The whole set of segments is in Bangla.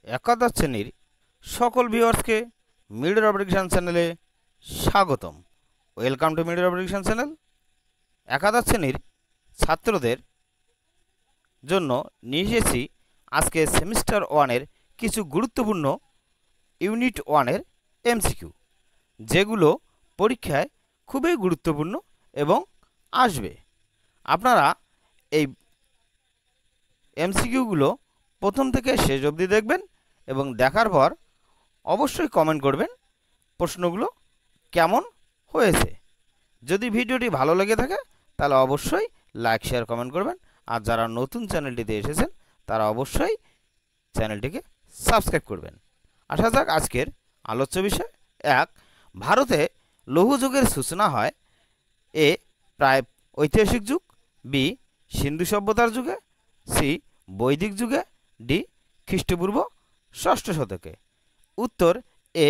একাদশ শ্রেণীর সকল ভিউয়ার্সকে মিডর অবডিকশন চ্যানেলে স্বাগতম। ওয়েলকাম টু মিডর অবডিকশন চ্যানেল। একাদশ শ্রেণীর ছাত্রদের জন্য নিয়ে এসেছি আজকে সেমিস্টার 1-এর কিছু গুরুত্বপূর্ণ ইউনিট 1-এর এমসিকিউ, যেগুলো পরীক্ষায় খুবই গুরুত্বপূর্ণ এবং আসবে। আপনারা এই এমসিকিউগুলো প্রথম থেকে শেষ অবধি দেখবেন এবং দেখার পর অবশ্যই কমেন্ট করবেন প্রশ্নগুলো কেমন হয়েছে। যদি ভিডিওটি ভালো লেগে থাকে তাহলে অবশ্যই লাইক শেয়ার কমেন্ট করবেন, আর যারা নতুন চ্যানেলটিতে এসেছেন তারা অবশ্যই চ্যানেলটিকে সাবস্ক্রাইব করবেন। আসা যাক আজকের আলোচ্য বিষয়। 1. ভারতে লৌহ যুগের সূচনা হয় এ. প্রায় ঐতিহাসিক যুগ, বি. সিন্ধু সভ্যতার যুগে, সি. বৈদিক যুগে, ডি. খ্রিস্টপূর্ব 6ষ্ঠ শতকে। উত্তর এ.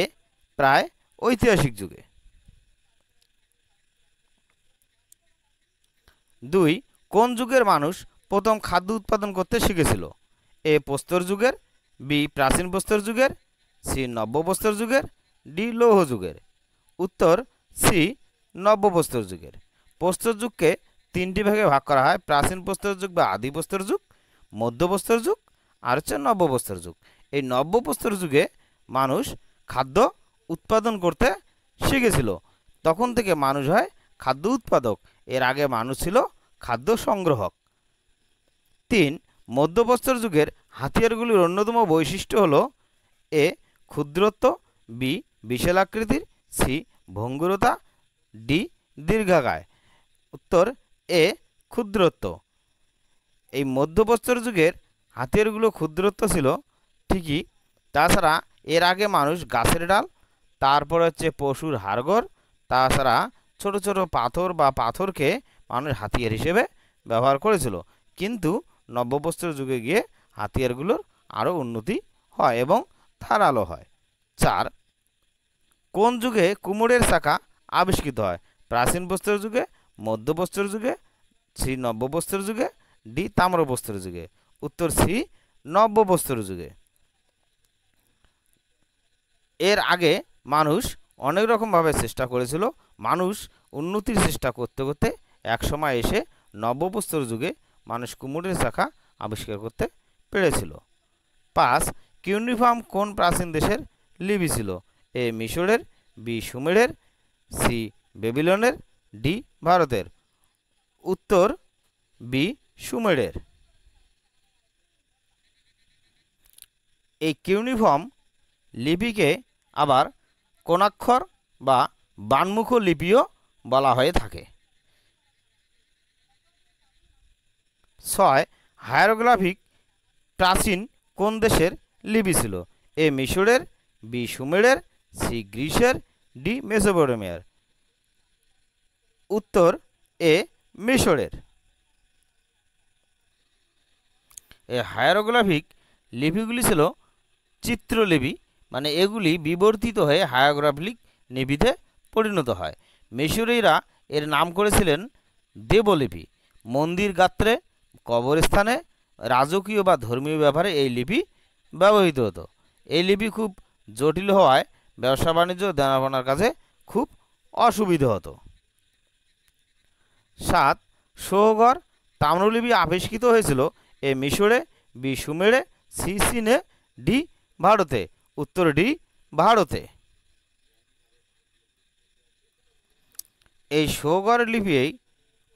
প্রায় ঐতিহাসিক যুগে। 2. কোন যুগের মানুষ প্রথম খাদ্য উৎপাদন করতে শিখেছিল? এ. প্রস্তর যুগের, বি. প্রাচীন প্রস্তর যুগের, সি. নব্য প্রস্তর যুগের, ডি. লৌহ যুগের। উত্তর সি. নব্য প্রস্তর যুগের। প্রস্তর যুগকে 3টি ভাগে ভাগ করা হয়: প্রাচীন প্রস্তর যুগ বা আদি প্রস্তর যুগ, মধ্য প্রস্তর যুগ, আর হচ্ছে নব্য প্রস্তর যুগ। এই নব্য প্রস্তর যুগে মানুষ খাদ্য উৎপাদন করতে শিখেছিল। তখন থেকে মানুষ হয় খাদ্য উৎপাদক। এর আগে মানুষ ছিল খাদ্য সংগ্রহক। 3. মধ্যপ্রস্তর যুগের হাতিয়ারগুলির অন্যতম বৈশিষ্ট্য হলো: এ. ক্ষুদ্রত্ব, বি. বিশাল আকৃতির, সি. ভঙ্গুরতা, ডি. দীর্ঘাকায়। উত্তর এ. ক্ষুদ্রত্ব। এই মধ্যপ্রস্তর যুগের হাতিয়ারগুলো ক্ষুদ্রত্ব ছিল ঠিকই, তাছাড়া এর আগে মানুষ গাছের ডাল, তারপর হচ্ছে পশুর হাড়গোড়, তাছাড়া ছোট ছোট পাথর বা পাথরকে মানুষ হাতিয়ার হিসেবে ব্যবহার করেছিল। কিন্তু নব্যপ্রস্তর যুগে গিয়ে হাতিয়ারগুলোর আরও উন্নতি হয় এবং ধারালো হয়। 4. কোন যুগে কুমোরের চাকা আবিষ্কৃত হয়? প্রাচীন প্রস্তর যুগে, মধ্যপ্রস্তর যুগে, সি. নব্যপ্রস্তর যুগে, ডি. তাম্রপ্রস্তর যুগে। উত্তর সি. নব্যপ্রস্তর যুগে। এর আগে মানুষ অনেক রকমভাবে চেষ্টা করেছিল। মানুষ উন্নতির চেষ্টা করতে করতে একসময় এসে নব্যপ্রস্তর যুগে মানুষ কুমোরের চাকা আবিষ্কার করতে পেরেছিল। 5. কিউনিফর্ম কোন প্রাচীন দেশের লিপি ছিল? এ. মিশরের, বি. সুমেরের, সি. বেবিলনের, ডি. ভারতের। উত্তর বি. সুমেরের। এই কিউনিফর্ম লিপিকে আবার কোণাক্ষর বা বানমুখ লিপিও বলা হয়ে থাকে। 6. হায়ারোগ্লিফিক প্রাচীন কোন দেশের লিপি ছিল? এ. মিশরের, বি. সুমেরের, সি. গ্রিসের, ডি. মেসোপটেমিয়ার। উত্তর এ. মিশরের। এই হায়ারোগ্লিফিক লিপিগুলি ছিল চিত্রলিপি, মানে এগুলি বিবর্তিত হয়ে হায়ারোগ্লিফিক লিপিতে পরিণত হয়। মিশরীয়রা এর নাম করেছিলেন দেবলিপি। মন্দির গাত্রে, কবরস্থানে, রাজকীয় বা ধর্মীয় ব্যাপারে এই লিপি ব্যবহৃত হতো। এই লিপি খুব জটিল হওয়ায় ব্যবসা বাণিজ্য দেনাপাওনার কাছে খুব অসুবিধা হতো। 7. সৌগর তাম্রলিপি আবিষ্কৃত হয়েছিল: এ. মিশরে, বি. সুমেরে, সি. চীনে, ডি. ভারতে। উত্তর ডি. ভারতে। এই সৌগর লিপি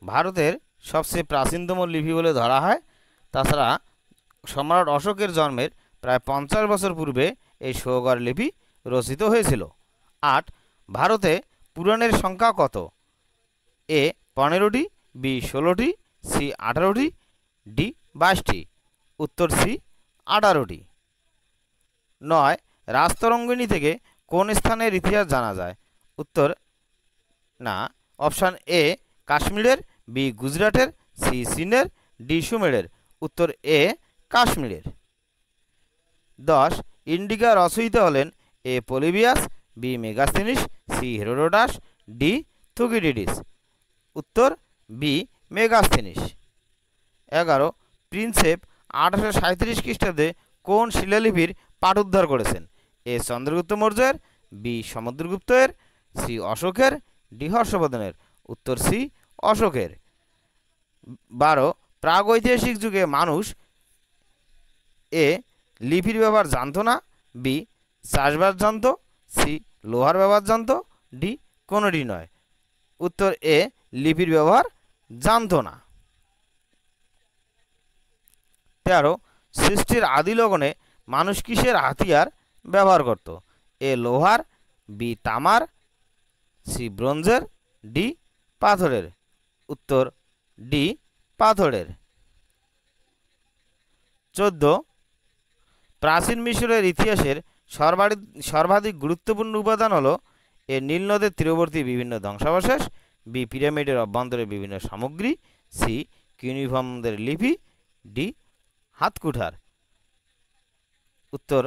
ভারতের সবচেয়ে প্রাচীনতম লিপি বলে ধরা হয়। তাছাড়া সম্রাট অশোকের জন্মের প্রায় 50 বছর পূর্বে এই সৌগর লিপি রচিত হয়েছিল। 8. ভারতে পুরাণের সংখ্যা কত? এ. 15টি, বি. 16টি, সি. 18টি, ডি. 22টি। উত্তর সি. 18টি। 9. রাজতরঙ্গিনী থেকে কোন স্থানের ইতিহাস জানা যায়? উত্তর না, অপশান এ. কাশ্মীরের, বি. গুজরাটের, সি. চীনের, ডি. সুমেরের। উত্তর এ. কাশ্মীরের। 10. ইন্ডিকা রচয়িতা হলেন: A. Polybius, B. Megasthenes, C. Herodotus, D. Thucydides. উত্তর বি. মেগাস্থেনিস। 11. প্রিন্সেপ 1837 খ্রিস্টাব্দে কোন শিলালিপির পাঠোদ্ধার করেছেন? এ চন্দ্রগুপ্ত মৌর্যের, বি সমুদ্রগুপ্তের, সি অশোকের, ডি হর্ষবর্ধনের। উত্তর সি অশোকের। 12 প্রাগৈতিহাসিক যুগে মানুষ এ লিপির ব্যবহার জানতো না, বি চাষবাস জানতো, সি লোহার ব্যবহার জানতো, ডি কোনোটি নয়। উত্তর এ লিপির ব্যবহার জানতো না। 13 সৃষ্টির আদি লগ্নে মানুষ কিসের হাতিয়ার ব্যবহার করত? এ লোহার, বি তামার, সি ব্রোঞ্জের, ডি পাথরের। উত্তর ডি পাথরের। 14 প্রাচীন মিশরের ইতিহাসের সর্বাধিক গুরুত্বপূর্ণ উপাদান হলো এ নীল নদের তীরবর্তী বিভিন্ন ধ্বংসাবশেষ, বি পিরামিডের অভ্যন্তরে বিভিন্ন সামগ্রী, সি কিউনিফর্মদের লিপি, ডি হাতকুঠার। উত্তর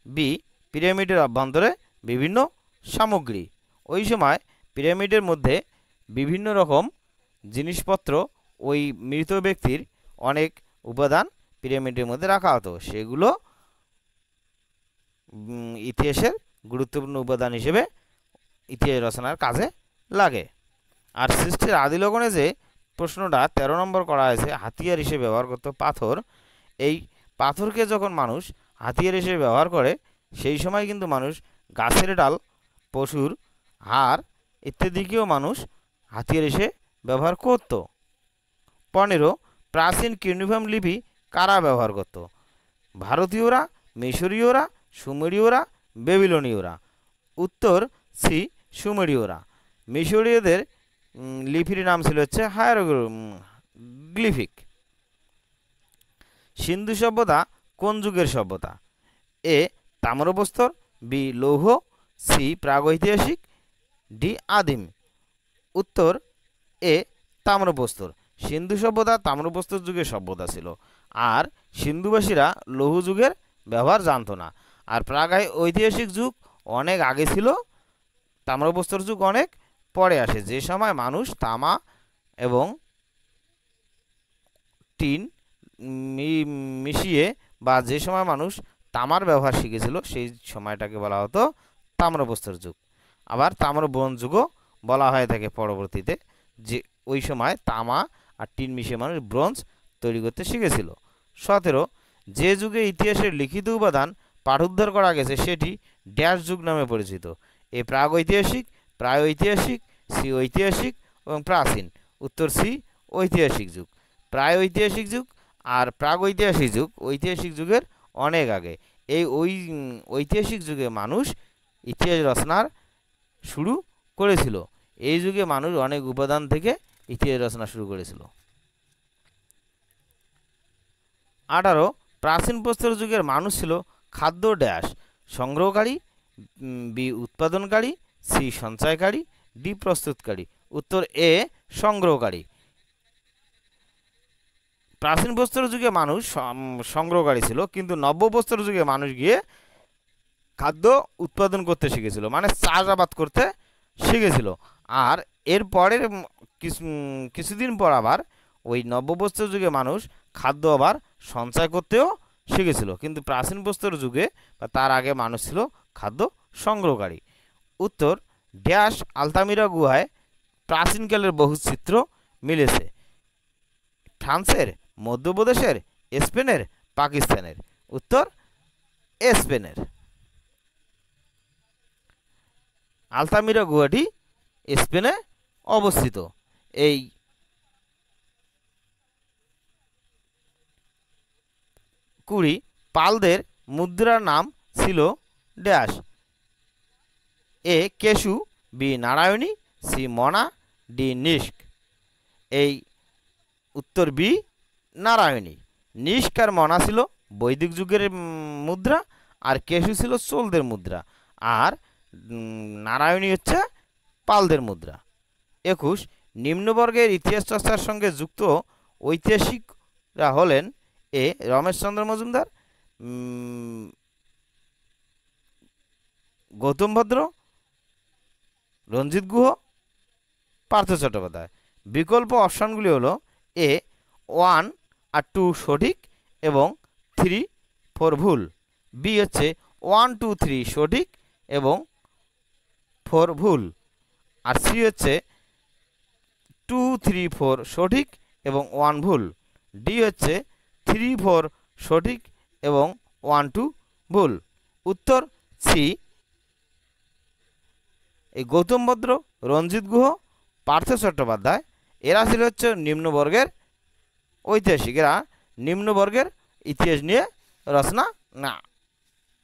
বি পিরামিডের অভ্যন্তরে বিভিন্ন সামগ্রী। ওই সময় পিরামিডের মধ্যে বিভিন্ন রকম জিনিসপত্র, ওই মৃত ব্যক্তির অনেক উপাদান পিরামিডের মধ্যে রাখা হতো, সেগুলো ইতিহাসের গুরুত্বপূর্ণ উপাদান হিসেবে ইতিহাস রচনার কাজে লাগে। আর সৃষ্টির আদি লগ্নে যে প্রশ্নটা 13 নম্বর করা হয়েছে, হাতিয়ার হিসেবে ব্যবহার করতো পাথর। এই পাথরকে যখন মানুষ হাতিয়ার হিসেবে ব্যবহার করে, সেই সময় কিন্তু মানুষ গাছের ডাল, পশুর হাড় ইত্যাদিকেও মানুষ হাতিয়ার হিসেবে ব্যবহার করত। 15 প্রাচীন কিউনিফর্ম লিপি কারা ব্যবহার করত? ভারতীয়রা, মিশরীয়রা, সুমেরীয়রা, বেবিলনীয়রা। উত্তর সি সুমেরীয়রা। মিশরীয়দের লিপির নাম ছিল হচ্ছে হায়ারোগ্লিফিক। সিন্ধু সভ্যতা কোন যুগের সভ্যতা? এ তাম্রপ্রস্তর, বি লৌহ, সি প্রাগৈতিহাসিক, ডি আদিম। উত্তর এ তাম্রপ্রস্তর। সিন্ধু সভ্যতা তাম্রপ্রস্তর যুগের সভ্যতা ছিল, আর সিন্ধুবাসীরা লৌহ যুগের ব্যবহার জানতো না। আর ঐতিহাসিক যুগ অনেক আগে ছিল, তাম্রপ্রস্তর যুগ অনেক পরে আসে, যে সময় মানুষ তামা এবং টিন মিশিয়ে, বা যে সময় মানুষ তামার ব্যবহার শিখেছিল, সেই সময়টাকে বলা হতো তাম্রপ্রস্তর যুগ। আবার তাম্র ব্রোঞ্জ যুগও বলা হয়ে থাকে পরবর্তীতে, যে ওই সময় তামা আর টিন মিশিয়ে মানুষ ব্রোঞ্জ তৈরি করতে শিখেছিল। 17 যে যুগে ইতিহাসের লিখিত উপাদান পাঠোদ্ধার করা গেছে সেটি ড্যাশ যুগ নামে পরিচিত? এ প্রাগৈতিহাসিক, প্রাগৈতিহাসিক, সি ঐতিহাসিক এবং প্রাচীন। উত্তর সি ঐতিহাসিক যুগ। প্রাগৈতিহাসিক যুগ আর প্রাগৈতিহাসিক যুগ ঐতিহাসিক যুগের অনেক আগে। এই ঐতিহাসিক যুগে মানুষ ইতিহাস রচনার শুরু করেছিল। এই যুগে মানুষ অনেক উপাদান থেকে ইতিহাস রচনা শুরু করেছিল। 18 প্রাচীন প্রস্তর যুগের মানুষ ছিল খাদ্য ড্যাশ সংগ্রহকারী, বি উৎপাদনকারী, সি সঞ্চয়কারী, ডি প্রস্তুতকারী। উত্তর এ সংগ্রহকারী। প্রাচীন প্রস্তর যুগে মানুষ সংগ্রহকারী ছিল, কিন্তু নব্য প্রস্তর যুগে মানুষ গিয়ে খাদ্য উৎপাদন করতে শিখেছিল, মানে চাষাবাদ করতে শিখেছিল। আর এর পরের কিছুদিন পর আবার ওই নব্য প্রস্তর যুগে মানুষ খাদ্য আবার সঞ্চয় করতেও শিখেছিল, কিন্তু প্রাচীন প্রস্তর যুগে বা তার আগে মানুষ ছিল খাদ্য সংগ্রহকারী। উত্তর ড্যাশ আলতামিরা গুহায় প্রাচীনকালের বহু চিত্র মিলেছে? ফ্রান্সের, মধ্যপ্রদেশের, স্পেনের, পাকিস্তানের। উত্তর স্পেনের। আলতামিরা গুহাটি স্পেনে অবস্থিত। এই 20 পালদের মুদ্রার নাম ছিল ড্যাশ? এ কেশু, বি নারায়ণী, সি মনা, ডি নিষ্ক। এই উত্তর বি নারায়ণী। নিষ্ক আর মনা ছিল বৈদিক যুগের মুদ্রা, আর কেশু ছিল চোলদের মুদ্রা, আর নারায়ণী হচ্ছে পালদের মুদ্রা। 21 নিম্নবর্গের ইতিহাস চর্চার সঙ্গে যুক্ত ঐতিহাসিকরা হলেন? এ রমেশচন্দ্র মজুমদার, গৌতম ভদ্র, রঞ্জিত গুহ, পার্থ চট্টোপাধ্যায়। বিকল্প অপশানগুলি হলো এ 1 আর 2 সঠিক এবং 3, 4 ভুল। বি হচ্ছে 1 2 3 সঠিক এবং 4 ভুল, আর সি হচ্ছে 2 3 4 সঠিক এবং 1 ভুল, ডি হচ্ছে 3 4 সঠিক এবং 1 2 ভুল। উত্তর সি। এই গৌতম ভদ্র, রঞ্জিত গুহ, পার্থ চট্টোপাধ্যায় এরা ছিল হচ্ছে নিম্নবর্গের ঐতিহাসিক। এরা নিম্নবর্গের ইতিহাস নিয়ে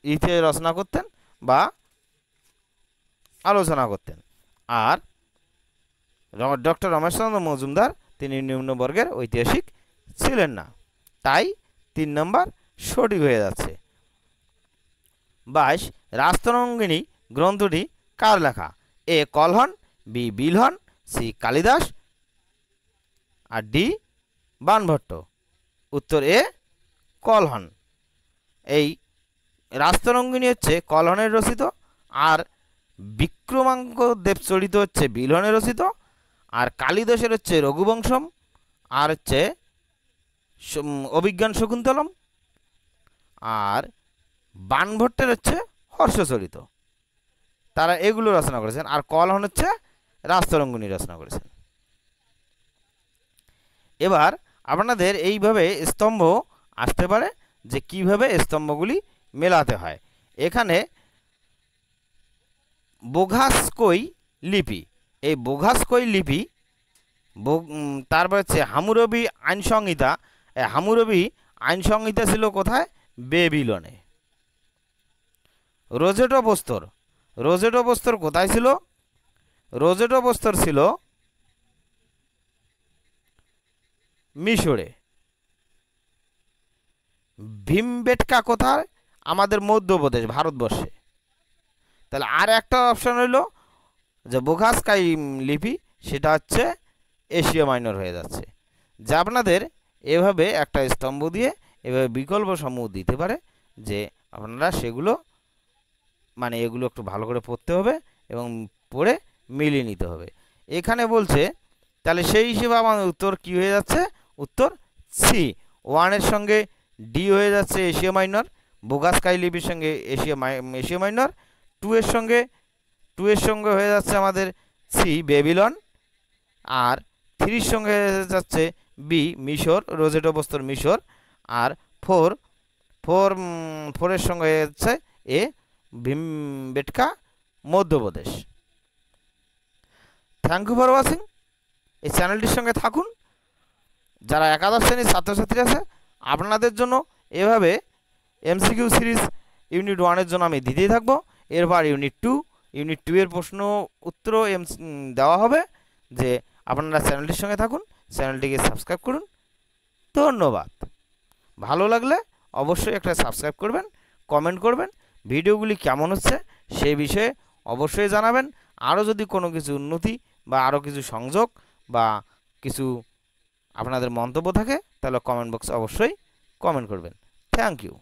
ইতিহাস রচনা করতেন বা আলোচনা করতেন। আর ডক্টর রমেশচন্দ্র মজুমদার তিনি নিম্নবর্গের ঐতিহাসিক ছিলেন না। তাই 3 নম্বর সঠিক হয়ে যাচ্ছে। 22 রাজতরঙ্গিনী গ্রন্থটি কার লেখা? এ কলহন, বি বিলহন, সি কালিদাস, আর ডি বাণভট্ট। উত্তর এ কলহন। এই রাজতরঙ্গিনী হচ্ছে কলহনের রচিত, আর বিক্রমাঙ্ক দেবচরিত হচ্ছে বিলহনের রচিত, আর কালিদাসের হচ্ছে রঘুবংশম, আর হচ্ছে অভিজ্ঞান শকুন্তলম, আর বাণভট্টের হচ্ছে হর্ষচরিত। তারা এগুলো রচনা করেছেন, আর কলহন হচ্ছে রাজতরঙ্গিনী রচনা করেছেন। এবার আপনাদের এইভাবে স্তম্ভ আসতে পারে যে কিভাবে স্তম্ভগুলি মেলাতে হয়। এখানে বোঘাসকই লিপি, এই বোঘাসকই লিপি, তারপর হচ্ছে হামুরবি আইন সংহিতা। হামুরবি আইন সংহিতা ছিল কোথায়? বেবিলনে। রোজেটো প্রস্তর, রোজেটো প্রস্তর কোথায় ছিল? রোজেটো প্রস্তর ছিল মিশরে। ভীমবেটকা কোথায়? আমাদের মধ্যপ্রদেশ, ভারতবর্ষে। তাহলে আর একটা অপশন হইল যে বোঘাসকই লিপি, সেটা হচ্ছে এশিয়া মাইনর হয়ে যাচ্ছে। যা আপনাদের এভাবে একটা স্তম্ভ দিয়ে এভাবে বিকল্প সমূহ দিতে পারে, যে আপনারা সেগুলো মানে এগুলো একটু ভালো করে পড়তে হবে এবং পড়ে মিলিয়ে নিতে হবে। এখানে বলছে তাহলে সেই হিসেবে আমার উত্তর কি হয়ে যাচ্ছে? উত্তর সি। 1 এর সঙ্গে ডি হয়ে যাচ্ছে এশিয়া মাইনর, বোঘাসকই লিপির সঙ্গে এশিয়া মাইনর। 2 এর সঙ্গে হয়ে যাচ্ছে আমাদের সি বেবিলন, আর 3 এর সঙ্গে হয়ে যাচ্ছে বি মিশর, রোজেটো প্রস্তর মিশর, আর 4 এর সঙ্গে হয়ে যাচ্ছে এ Bhimbetka Madhya Pradesh. Thank you for watching. এই চ্যানেলটির সঙ্গে থাকুন। যারা একাদশ শ্রেণীর ছাত্রছাত্রী আছে, আপনাদের জন্য এভাবে এমসিকিউ সিরিজ ইউনিট 1 এর জন্য আমি দিতেই থাকবো। এরপর ইউনিট 2 এর প্রশ্ন উত্তর দেওয়া হবে। যে আপনারা চ্যানেলটির সঙ্গে থাকুন, চ্যানেলটিকে সাবস্ক্রাইব করুন। ধন্যবাদ। ভালো লাগলে অবশ্যই একটা সাবস্ক্রাইব করবেন, কমেন্ট করবেন, ভিডিওগুলি কেমন হচ্ছে সেই বিষয়ে অবশ্যই জানাবেন। আরও যদি কোনো কিছু উন্নতি বা আরও কিছু সংযোগ বা কিছু আপনাদের মন্তব্য থাকে, তাহলে কমেন্ট বক্সে অবশ্যই কমেন্ট করবেন। Thank you.